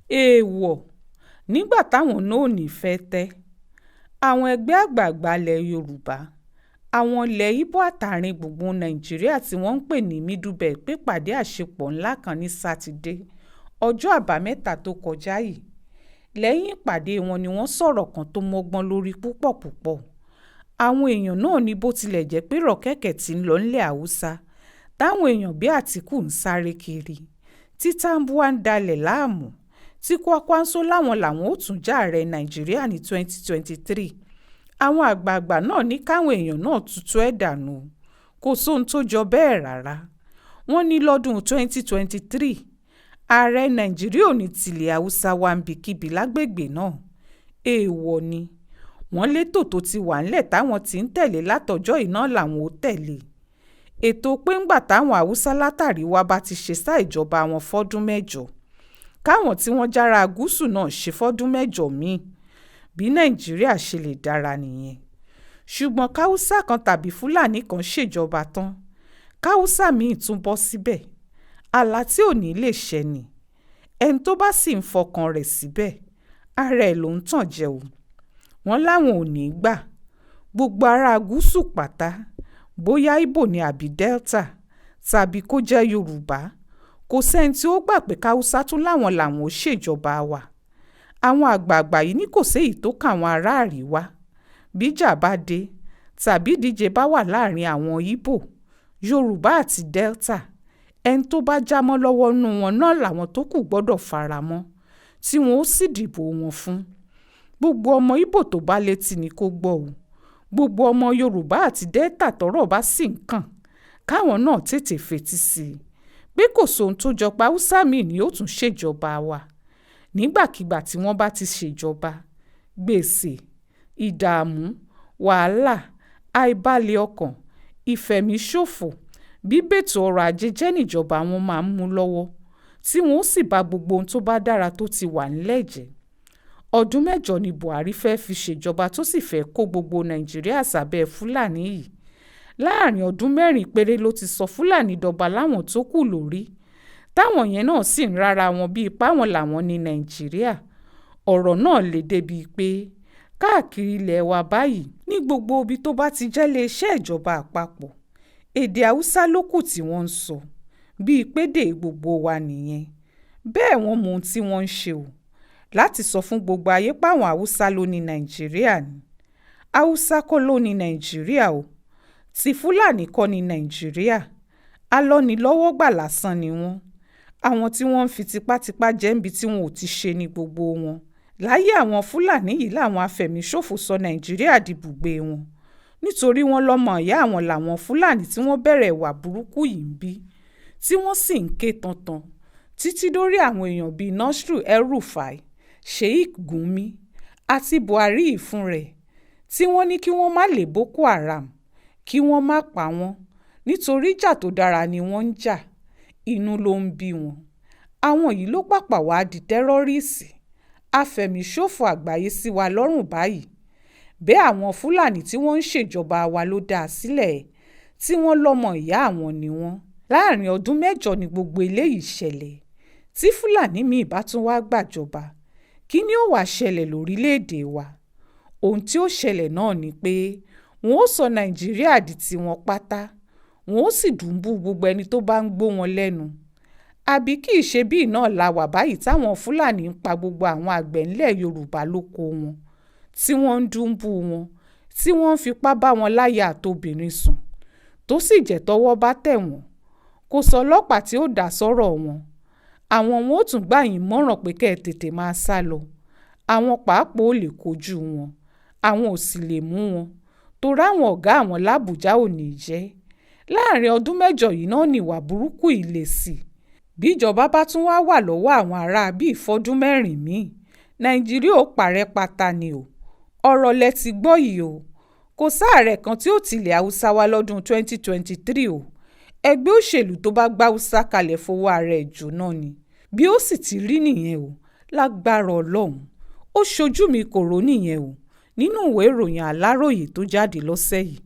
èèwọ̀ nígbà táwọn náà ò ní fẹ́ tẹ́ àwọn ẹgbẹ́ àgbààgbà ilẹ̀ yorùbá àwọn ilẹ̀ ibo àtàrin gbùngbùn nàìjíríà tí wọ́n ń pè ní middle belt pèpàdé àṣepọ̀ ńlá kan ní sátidé ọjọ́ àbámẹ́ta tó kọjá yìí lẹ́yìn ìpàdé wọn ni wọ́n sọ̀rọ̀ kan tó mọ́gbọ́n lórí púpọ̀ àwọn èèyàn náà ní bó tilẹ̀ jẹ́ pé rọ̀kẹ̀kẹ̀ tí ń lọ nílẹ̀ haúsá táwọn èèyàn bíi àtìkù ń sáré kiri tí Tambuwa ń dalẹ̀ láàmú tí Kwankwaso láwọn làwọn ò tún já ààrẹ nàìjíríà ní 2023 àwọn àgbààgbà náà ní káwọn èèyàn náà tutù ẹ̀ dànù kò sóhun tó jọ bẹ́ẹ̀ rárá wọ́n ní lọ́dún 2023 ààrẹ nàìjíríà ò ní tilẹ̀ haúsá wá ń bikíbi lágbègbè náà èèwọ̀ ni wọ́n létò tó ti wà ńlẹ̀ táwọn ti ń tẹ̀lé látọjọ́ iná làwọn ò tẹ̀lé ètò pé ńgbà táwọn haúsá látàrí wá bá ti ṣe sáà ìjọba wọn fọ́dún mẹ́jọ káwọn tí wọ́n jára gúúsù náà ṣe fọ́dún mẹ́jọ míì bí nàìjíríà ṣe lè dára nìyẹn ṣùgbọ́n káwúsá kan tàbí fúlàní kan ṣèjọba tán káwúsá míì tún bọ́ síbẹ̀ àlá tí ò ní lè ṣẹ ni ẹni tó bá sì ń fọkàn rẹ̀ síbẹ̀ ara ẹ̀ ló ń tàn jẹ o wọ́n láwọn ò ní gbà gbogbo ará gúúsù pátá bóyá ibo ni àbí delta tàbí kó jẹ́ yorùbá kò sẹ́ni tí ó gbà pé káwúsá tún láwọn làwọn ò ṣèjọba wa àwọn àgbààgbà yìí ní kò séyìí tó kàn àwọn ará àríwá bíjà bá dé tàbí ìdíje bá wà láàrin àwọn ibo yorùbá àti delta ẹni tó bá jámọ́ lọ́wọ́ nú wọn náà làwọn tó kù gbọ́dọ̀ fara mọ́ tí wọn ó sì dìbò wọn fún gbogbo ọmọ ibo tó bá létí ni kó gbọ́ o gbogbo ọmọ yorùbá àti delta tọ́rọ̀ bá sì ń kàn káwọn náà tètè fetí sí i pé kò sóhun tó jọ pa haúsá míì ni ó tún ṣèjọba wa nígbàkigbà tí wọ́n bá ti ṣèjọba gbèsè ìdààmú wàhálà àìbalẹ̀ ọkàn ìfẹ̀míṣòfò bíbètò ọrọ̀ ajé jẹ́ níjọba wọn máa ń mú lọ́wọ́ tí wọ́n sì bà gbogbo ohun tó bá dára tó ti wà nílẹ̀ jẹ́ ọdún mẹ́jọ ni buhari fẹ́ẹ́ fi ṣèjọba tó sì fẹ́ẹ́ kó gbogbo nàìjíríà sábẹ́ fúlàní yìí láàrin ọdún mẹ́rin péré ló ti sọ fúlàní dọba láwọn tó kù lórí táwọn yẹn náà sì ń rárá wọn bíi páwọn làwọn ní nàìjíríà ọ̀rọ̀ náà lè débi pé káàkiri ilẹ̀ wa báyìí ní gbogbo ibi tó bá ti jẹ́ iléeṣẹ́ ìjọba àpapọ̀ èdè haúsá ló kù tí wọ́n ń sọ bíi pédè gbogbo wa nìyẹn bẹ́ẹ̀ wọ́n mọ ohun tí wọ́n ń ṣe o láti sọ fún gbogbo ayé páwọn haúsá ló ní nàìjíríà ni haúsá kọ́ ló ní nàìjíríà o ti fúlàní kọ́ ní nàìjíríà alọ́nilọ́wọ́gbà lásán ni wọ́n àwọn tí wọ́n ń fi tipátipá jẹ́ níbi tí wọn ò ti ṣe ní gbogbo wọn láyé àwọn fúlàní yìí làwọn afẹ̀míṣòfò sọ nàìjíríà dìbùgbé wọn nítorí wọ́n lọ́mọ ìyá àwọn làwọn fúlàní tí wọ́n bẹ̀rẹ̀ ìwà burúkú yìí ń bí tí wọ́n sì ń ké tantan títí dórí àwọn èèyàn bíi Nasiru El-Rufai Sheikh Gumi àti Buhari yìí fún rẹ̀ tí wọ́n ní kí wọ́n má lé Boko Haram kí wọ́n má pa wọ́n nítorí ìjà tó dára ni wọ́n ń jà inú ló ń bí wọn àwọn yìí ló pàpà wá di tẹ́rọ́rìsì afẹ̀míṣòfò àgbáyé sí wa lọ́rùn báyìí bẹ́ẹ̀ àwọn fúlàní tí wọ́n ń ṣèjọba wa ló dá a sílẹ̀ tí wọ́n lọ́mọ ìyá àwọn ni wọ́n láàrin ọdún mẹ́jọ ni gbogbo eléyìí ṣẹlẹ̀ tí fúlàní míì bá tún wá gbàjọba kí ni ó wàá ṣẹlẹ̀ lórílẹ̀‐èdè wa ohun tí ó ṣẹlẹ̀ náà ni pé wọ́n ó sọ nàìjíríà di tiwọn pátá wọ́n ó sì dùnbú gbogbo ẹni tó bá ń gbọ́ wọn lẹ́nu àbí kì í ṣe bíi náà la wà báyìí táwọn fúlàní ń pa gbogbo àwọn àgbẹ̀ ńlẹ̀ yorùbá lóko wọn tí wọ́n ń dùnbú wọn tí wọ́n ń fipá bá wọn láyà àtobìnrin sùn tó sì jẹ́ tọ́wọ́ bá tẹ̀ wọ́n kò sọ ọlọ́pàá tí ó dá sọ́rọ̀ wọn àwọn wọn ò tún gbà yín mọ̀ràn pé kẹ́ ẹ tètè máa sá lọ àwọn pàápàá ò lè kojú wọn àwọn ò sì lè mú wọn torí àwọn ọ̀gá àwọn làbújá ò ní jẹ́ láàrin ọdún mẹ́jọ yìí náà ni ìwà burúkú yìí lè sí bíjọba bá tún wá wà lọ́wọ́ àwọn ará bíi ìfọ́dún mẹ́rin míì nàìjíríà ó parẹ́ pátá ni o ọ̀rọ̀ lẹ ti gbọ́ yìí o kò sáàrẹ kan tí ó tilẹ̀ haúsá wá lọ́dún 2023 o ẹgbẹ́ òṣèlú tó bá gbá haúsá kalẹ̀ fowó ara ẹ̀ jóná ni bí ó sì ti rí nìyẹn o lágbára ọlọ́run ó ṣojú mi kò rò nìyẹn o nínú ìwé ìròyìn aláròye tó jáde lọ́sẹ̀ yìí